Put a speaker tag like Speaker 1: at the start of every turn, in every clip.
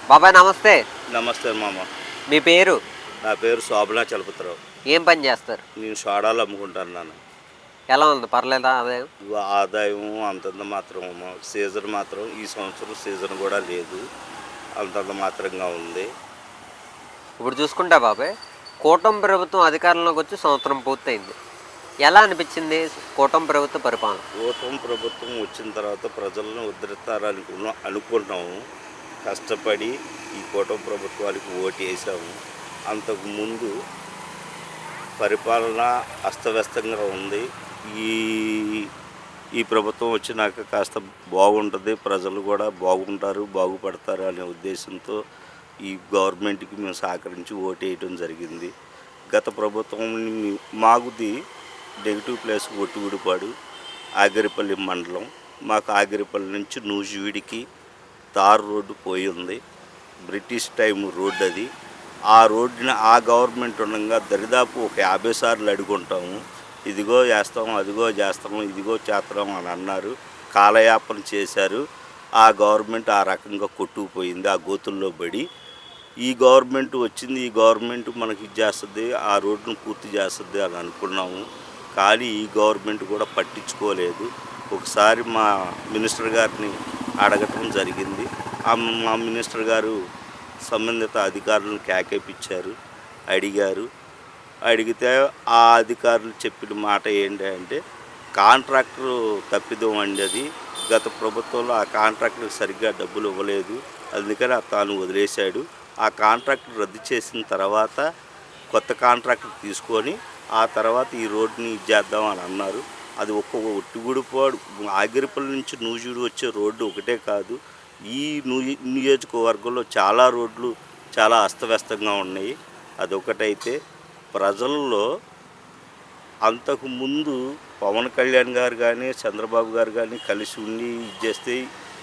Speaker 1: బాబాయ్ నమస్తే.
Speaker 2: నమస్తే మామ.
Speaker 1: మీ పేరు?
Speaker 2: నా పేరు శోభనా చలపతిరావు.
Speaker 1: ఏం పని చేస్తారు?
Speaker 2: నేను సోడాలు అమ్ముకుంటాను నాన్న.
Speaker 1: ఎలా ఉంది, పర్లేదా ఆదాయం?
Speaker 2: ఆదాయం అంతంత మాత్రం. సీజన్ మాత్రం ఈ సంవత్సరం సీజన్ కూడా లేదు, అంతంత మాత్రంగా ఉంది.
Speaker 1: ఇప్పుడు చూసుకుంటా బాబాయ్, కూటమి ప్రభుత్వం అధికారంలోకి వచ్చి సంవత్సరం పూర్తయింది. ఎలా అనిపించింది కూటమి ప్రభుత్వ పరిపాలన?
Speaker 2: కూటమి ప్రభుత్వం వచ్చిన తర్వాత ప్రజలను ఉద్ధరిస్తారని అనుకున్నాము. కష్టపడి ఈ కూటమి ప్రభుత్వానికి ఓటు వేసాము. అంతకుముందు పరిపాలన అస్తవ్యస్తంగా ఉంది. ఈ ఈ ప్రభుత్వం వచ్చినాక కాస్త బాగుంటుంది, ప్రజలు కూడా బాగుంటారు, బాగుపడతారు అనే ఉద్దేశంతో ఈ గవర్నమెంట్కి మేము సహకరించి ఓటు వేయటం జరిగింది. గత ప్రభుత్వం మాకుది నెగిటివ్ ప్లేస్ ఒట్టివిడిపాడు, ఆగిరిపల్లి మండలం. మాకు ఆగిరిపల్లి నుంచి నూజివీడికి తార్ రోడ్డు పోయి ఉంది. బ్రిటిష్ టైం రోడ్డు అది. ఆ రోడ్డుని ఆ గవర్నమెంట్ ఉండగా దరిదాపు ఒక 50 సార్లు అడుగుంటాము. ఇదిగో చేస్తాము, అదిగో చేస్తాము, ఇదిగో చేస్తాము అని అన్నారు. కాలయాపన చేశారు. ఆ గవర్నమెంట్ ఆ రకంగా కొట్టుకుపోయింది, ఆ గోతుల్లో పడి. ఈ గవర్నమెంట్ వచ్చింది, ఈ గవర్నమెంట్ మనకి ఇది చేస్తుంది, ఆ రోడ్డును పూర్తి చేస్తుంది అని అనుకున్నాము. కానీ ఈ గవర్నమెంట్ కూడా పట్టించుకోలేదు. ఒకసారి మా మినిస్టర్ గారిని అడగటం జరిగింది. మా మినిస్టర్ గారు సంబంధిత అధికారులను కేకేపించారు, అడిగారు. అడిగితే ఆ అధికారులు చెప్పిన మాట ఏంటంటే కాంట్రాక్టర్ తప్పిదం అండి అది. గత ప్రభుత్వంలో ఆ కాంట్రాక్టర్కి సరిగ్గా డబ్బులు ఇవ్వలేదు, అందుకని తాను వదిలేశాడు. ఆ కాంట్రాక్టర్ రద్దు చేసిన తర్వాత కొత్త కాంట్రాక్టర్ తీసుకొని ఆ తర్వాత ఈ రోడ్డుని ఇచ్చేద్దాం అని అన్నారు. అది ఒట్టిగూడిపాడు ఆగిరిపల్లి నుంచి నూజివీడు వచ్చే రోడ్డు ఒకటే కాదు, ఈ నియోజకవర్గంలో చాలా రోడ్లు చాలా అస్తవ్యస్తంగా ఉన్నాయి. అదొకటైతే ప్రజల్లో అంతకుముందు పవన్ కళ్యాణ్ గారు కానీ చంద్రబాబు గారు కానీ కలిసి ఉండి చేస్తే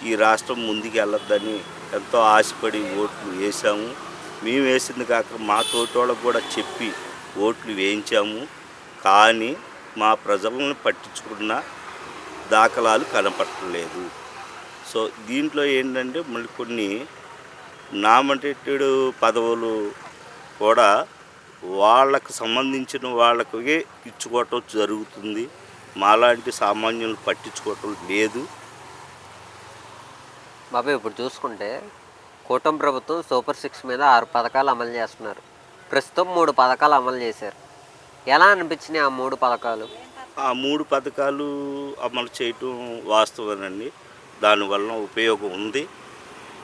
Speaker 2: ఈ రాష్ట్రం ముందుకు వెళ్ళొద్దని ఎంతో ఆశపడి ఓట్లు వేసాము. మేము వేసింది కాక మా తోటి వాళ్ళకు కూడా చెప్పి ఓట్లు వేయించాము. కానీ మా ప్రజలను పట్టించుకున్న దాఖలాలు కనపడలేదు. సో దీంట్లో ఏంటంటే మళ్ళీ కొన్ని నామినేటెడ్ పదవులు కూడా వాళ్ళకు సంబంధించిన వాళ్ళకి ఇచ్చుకోవటం జరుగుతుంది. మాలాంటి సామాన్యులు పట్టించుకోవటం లేదు.
Speaker 1: బాబాయ్ ఇప్పుడు చూసుకుంటే కూటమి ప్రభుత్వం సూపర్ 6 మీద 6 పథకాలు అమలు చేస్తున్నారు. ప్రస్తుతం 3 పథకాలు అమలు చేశారు. ఎలా అనిపించినాయి ఆ 3 పథకాలు?
Speaker 2: ఆ 3 పథకాలు అమలు చేయటం వాస్తవమేనండి. దానివల్ల ఉపయోగం ఉంది.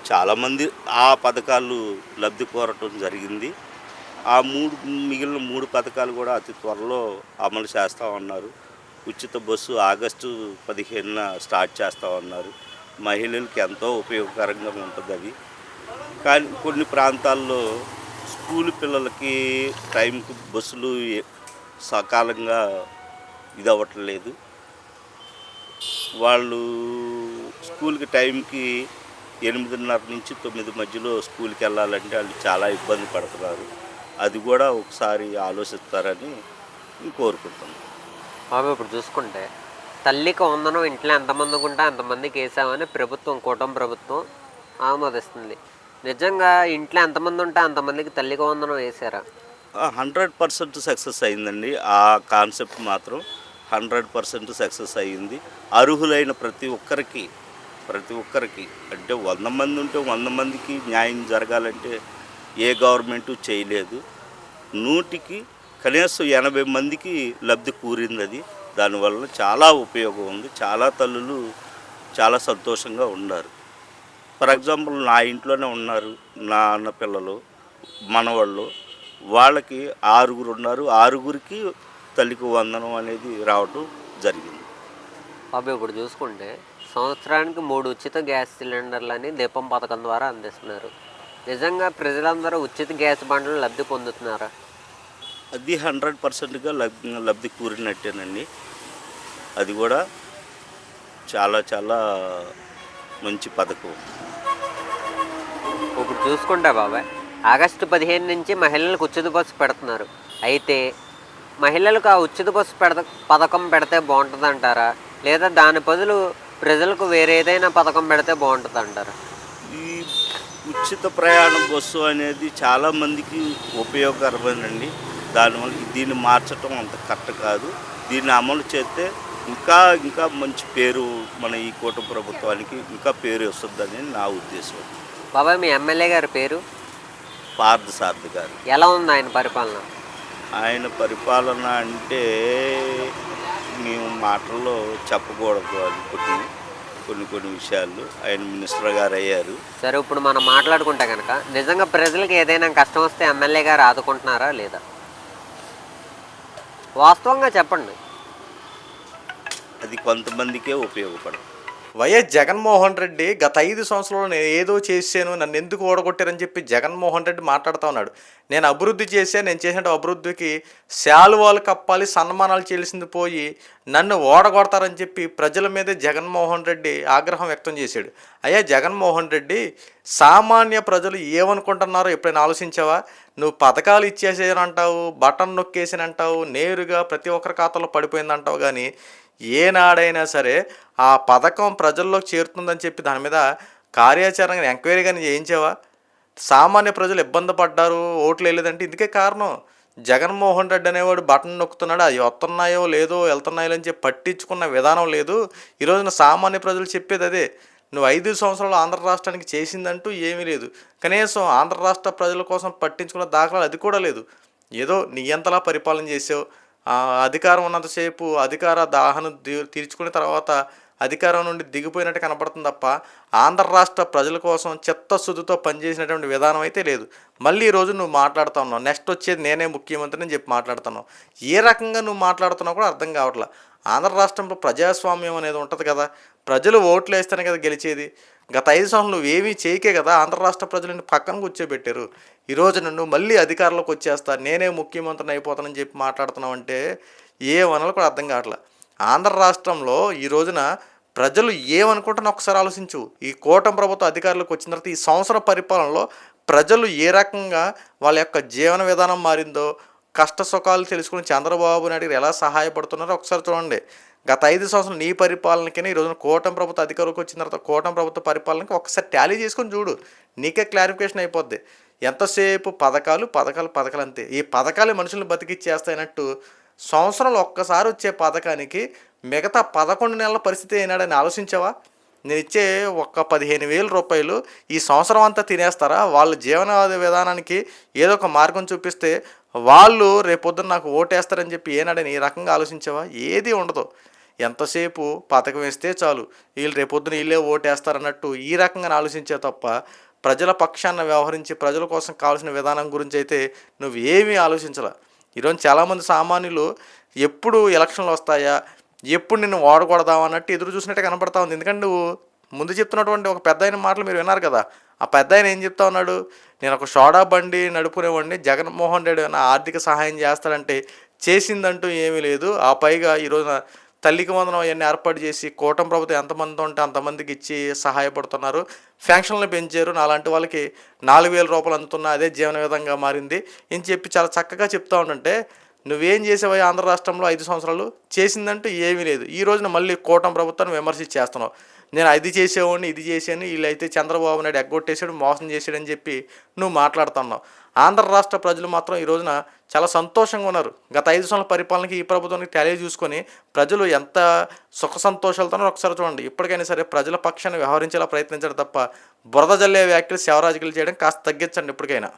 Speaker 2: చాలామంది ఆ పథకాలు లబ్ధి కోరటం జరిగింది. ఆ మిగిలిన 3 పథకాలు కూడా అతి త్వరలో అమలు చేస్తామన్నారు. ఉచిత బస్సు ఆగస్టు 15న స్టార్ట్ చేస్తామన్నారు. మహిళలకి ఎంతో ఉపయోగకరంగా ఉంటుంది అది. కానీ కొన్ని ప్రాంతాల్లో స్కూల్ పిల్లలకి టైంకి బస్సులు సకాలంగా ఇది అవ్వట్లేదు. వాళ్ళు స్కూల్కి టైంకి 8:30 నుంచి 9 మధ్యలో స్కూల్కి వెళ్ళాలంటే వాళ్ళు చాలా ఇబ్బంది పడుతున్నారు. అది కూడా ఒకసారి ఆలోచిస్తారని కోరుకుంటున్నాను.
Speaker 1: బాబు ఇప్పుడు చూసుకుంటే తల్లికి వందనం ఇంట్లో ఎంతమందికి ఉంటే అంతమందికి వేసామని కూటమి ప్రభుత్వం ఆమోదిస్తుంది. నిజంగా ఇంట్లో ఎంతమంది ఉంటే అంతమందికి తల్లికి వందనం వేసారా?
Speaker 2: 100% సక్సెస్ అయిందండి. ఆ కాన్సెప్ట్ మాత్రం 100% సక్సెస్ అయ్యింది. అర్హులైన ప్రతి ఒక్కరికి అంటే 100 మంది ఉంటే 100 మందికి న్యాయం జరగాలంటే ఏ గవర్నమెంటు చేయలేదు. 100కి కనీసం 80 మందికి లబ్ధి కూరింది అది. దానివల్ల చాలా ఉపయోగం ఉంది. చాలా తల్లులు చాలా సంతోషంగా ఉన్నారు. ఫర్ ఎగ్జాంపుల్ నా ఇంట్లోనే ఉన్నారు నా అన్న పిల్లలు, మనవాళ్ళు. వాళ్ళకి 6 ఉన్నారు. 6కి తల్లికి వందనం అనేది రావటం జరిగింది.
Speaker 1: బాబు ఇప్పుడు చూసుకుంటే సంవత్సరానికి 3 ఉచిత గ్యాస్ సిలిండర్లని దీపం పథకం ద్వారా అందిస్తున్నారు. నిజంగా ప్రజలందరూ ఉచిత గ్యాస్ బండ్లు లబ్ధి పొందుతున్నారా?
Speaker 2: అది 100%గా లబ్ధి కూరినట్టేనండి. అది కూడా చాలా చాలా మంచి పథకం.
Speaker 1: ఇప్పుడు చూసుకుంటా బాబాయ్, ఆగస్టు 15 నుంచి మహిళలకు ఉచిత బస్సు పెడుతున్నారు. అయితే మహిళలకు ఆ ఉచిత బస్సు పథకం పెడితే బాగుంటుంది అంటారా, లేదా దాని బదులు ప్రజలకు వేరే ఏదైనా పథకం పెడితే బాగుంటుంది అంటారా?
Speaker 2: ఈ ఉచిత ప్రయాణం బస్సు అనేది చాలామందికి ఉపయోగకరమేనండి. దానివల్ల దీన్ని మార్చటం అంత కరెక్ట్ కాదు. దీన్ని అమలు చేస్తే ఇంకా ఇంకా మంచి పేరు మన ఈ కూటమి ప్రభుత్వానికి ఇంకా పేరు వస్తుందని నా ఉద్దేశం.
Speaker 1: బాబాయ్ మీ ఎమ్మెల్యే గారి పేరు
Speaker 2: పార్థసారథి గారు.
Speaker 1: ఎలా ఉంది ఆయన పరిపాలన?
Speaker 2: ఆయన పరిపాలన అంటే మేము మాటల్లో చెప్పకూడదు అది కొన్ని విషయాలు. ఆయన మినిస్టర్ గారు అయ్యారు.
Speaker 1: సరే, ఇప్పుడు మనం మాట్లాడుకుంటే కనుక నిజంగా ప్రజలకు ఏదైనా కష్టం వస్తే ఎమ్మెల్యే గారు ఆదుకుంటున్నారా లేదా? వాస్తవంగా చెప్పండి.
Speaker 2: అది కొంతమందికే ఉపయోగపడదు.
Speaker 3: వైఎస్ జగన్మోహన్ రెడ్డి గత 5 సంవత్సరాలు నేను ఏదో చేశాను, నన్ను ఎందుకు ఓడగొట్టారని చెప్పి జగన్మోహన్ రెడ్డి మాట్లాడుతూ ఉన్నాడు. నేను అభివృద్ధి చేశాను, నేను చేసిన అభివృద్ధికి శాలువాలు కప్పాలి, సన్మానాలు చేయాల్సింది పోయి నన్ను ఓడగొడతారని చెప్పి ప్రజల మీదే జగన్మోహన్ రెడ్డి ఆగ్రహం వ్యక్తం చేశాడు. అయ్యా జగన్మోహన్ రెడ్డి, సామాన్య ప్రజలు ఏమనుకుంటున్నారో ఎప్పుడైనా ఆలోచించావా? నువ్వు పథకాలు ఇచ్చేసేనంటావు, బటన్ నొక్కేసానంటావు, నేరుగా ప్రతి ఒక్కరి ఖాతాలో పడిపోయిందంటావు. కానీ ఏనాడైనా సరే ఆ పథకం ప్రజల్లోకి చేరుతుందని చెప్పి దాని మీద కార్యాచరణ ఎంక్వైరీ కానీ చేయించావా? సామాన్య ప్రజలు ఇబ్బంది పడ్డారు, ఓట్లు వేయలేదంటే ఇందుకే కారణం. జగన్మోహన్ రెడ్డి అనేవాడు బటన్ నొక్కుతున్నాడు, అవి వస్తున్నాయో లేదో వెళ్తున్నాయో అని చెప్పి పట్టించుకున్న విధానం లేదు. ఈరోజున సామాన్య ప్రజలు చెప్పేది అదే. నువ్వు 5 సంవత్సరాలు ఆంధ్ర రాష్ట్రానికి చేసిందంటూ ఏమీ లేదు. కనీసం ఆంధ్ర రాష్ట్ర ప్రజల కోసం పట్టించుకున్న దాఖలాలు అది కూడా లేదు. ఏదో నీ ఎంతలా పరిపాలన చేసావు, అధికారం ఉన్నంతసేపు అధికార దాహను తీర్చుకున్న తర్వాత అధికారం నుండి దిగిపోయినట్టు కనపడుతుంది తప్ప ఆంధ్ర రాష్ట్ర ప్రజల కోసం చిత్తశుద్ధితో పనిచేసినటువంటి విధానం అయితే లేదు. మళ్ళీ ఈరోజు నువ్వు మాట్లాడుతూ ఉన్నావు, నెక్స్ట్ వచ్చేది నేనే ముఖ్యమంత్రిని అని చెప్పి మాట్లాడుతున్నావు. ఏ రకంగా నువ్వు మాట్లాడుతున్నావు కూడా అర్థం కావట్లా. ఆంధ్ర రాష్ట్రంలో ప్రజాస్వామ్యం అనేది ఉంటుంది కదా, ప్రజలు ఓట్లు వేస్తేనే కదా గెలిచేది. గత 5 సంవత్సరాలు నువ్వేమీ చేయకే కదా ఆంధ్ర రాష్ట్ర ప్రజలను పక్కన కూర్చోబెట్టారు. ఈరోజు నన్ను మళ్ళీ అధికారంలోకి వచ్చేస్తా, నేనే ముఖ్యమంత్రిని అయిపోతానని చెప్పి మాట్లాడుతున్నావు అంటే ఏమనాలో కూడా అర్థం కావట్లా. ఆంధ్ర రాష్ట్రంలో ఈ రోజున ప్రజలు ఏమనుకుంటున్నా ఒకసారి ఆలోచించు. ఈ కూటమి ప్రభుత్వం అధికారులకు వచ్చిన తర్వాత ఈ సంవత్సర పరిపాలనలో ప్రజలు ఏ రకంగా వాళ్ళ యొక్క జీవన విధానం మారిందో, కష్ట సుఖాలు తెలుసుకుని చంద్రబాబు నాయుడు ఎలా సహాయపడుతున్నారో ఒకసారి చూడండి. గత 5 సంవత్సరాలు నీ పరిపాలనకైనా ఈరోజున కూటమి ప్రభుత్వ అధికారులకు వచ్చిన తర్వాత కూటమి ప్రభుత్వ పరిపాలనకి ఒకసారి టాలీ చేసుకొని చూడు, నీకే క్లారిఫికేషన్ అయిపోద్ది. ఎంతసేపు పథకాలు పథకాలు పథకాలు అంతే. ఈ పథకాలు మనుషులను బతికిచ్చేస్తాయన్నట్టు సంవత్సరంలో ఒక్కసారి వచ్చే పథకానికి మిగతా 11 నెలల పరిస్థితి అయినాడని ఆలోచించావా? నేను ఇచ్చే ఒక్క 15,000 రూపాయలు ఈ సంవత్సరం అంతా తినేస్తారా? వాళ్ళ జీవన విధానానికి ఏదో ఒక మార్గం చూపిస్తే వాళ్ళు రేపొద్దున నాకు ఓటేస్తారని చెప్పి ఏనాడని ఈ రకంగా ఆలోచించావా? ఏది ఉండదు. ఎంతసేపు పథకం వేస్తే చాలు, వీళ్ళు రేపొద్దున వీళ్ళే ఓటేస్తారన్నట్టు ఈ రకంగా ఆలోచించే తప్ప ప్రజల పక్షాన వ్యవహరించి ప్రజల కోసం కావాల్సిన విధానం గురించి అయితే నువ్వు ఏమీ ఆలోచించలా. ఈరోజు చాలామంది సామాన్యులు ఎప్పుడు ఎలక్షన్లు వస్తాయా, ఎప్పుడు నిన్ను ఓడకూడదాం అన్నట్టు ఎదురు చూసినట్టే కనపడతా ఉంది. ఎందుకంటే నువ్వు ముందు చెప్తున్నటువంటి ఒక పెద్ద ఆయన మాటలు మీరు విన్నారు కదా. ఆ పెద్ద ఆయన ఏం చెప్తా ఉన్నాడు? నేను ఒక సోడా బండి నడుపునేవాడిని, జగన్మోహన్ రెడ్డి నా ఆర్థిక సహాయం చేస్తాడంటే చేసిందంటూ ఏమీ లేదు. ఆ పైగా ఈరోజున తల్లికి వందనం అవన్నీ ఏర్పాటు చేసి కూటమి ప్రభుత్వం ఎంతమంది ఉంటే అంతమందికి ఇచ్చి సహాయపడుతున్నారు. పెన్షన్లు పెంచారు, నాలాంటి వాళ్ళకి 4,000 రూపాయలు అందుతున్నా అదే జీవన విధంగా మారింది అని చెప్పి చాలా చక్కగా చెప్తా ఉండంటే నువ్వేం చేసావు ఆంధ్ర రాష్ట్రంలో 5 సంవత్సరాలు? చేసిందంటూ ఏమీ లేదు. ఈ రోజున మళ్ళీ కూటమి ప్రభుత్వాన్ని విమర్శించేస్తున్నావు. నేను అది చేసేవాడిని, ఇది చేశాను, వీళ్ళైతే చంద్రబాబు నాయుడు ఎగ్గొట్టేశాడు, మోసం చేశాడని చెప్పి నువ్వు మాట్లాడుతున్నావు. ఆంధ్ర రాష్ట్ర ప్రజలు మాత్రం ఈ రోజున చాలా సంతోషంగా ఉన్నారు. గత 5 సంవత్సరాల పరిపాలనకి ఈ ప్రభుత్వానికి తెలియ చూసుకొని ప్రజలు ఎంత సుఖ సంతోషాలతో ఒకసారి చూడండి. ఇప్పటికైనా సరే ప్రజల పక్షాన్ని వ్యవహరించేలా ప్రయత్నించడం తప్ప బురద జల్లే వ్యాఖ్యలు శివరాజకీయాలు చేయడం కాస్త తగ్గించండి ఇప్పటికైనా.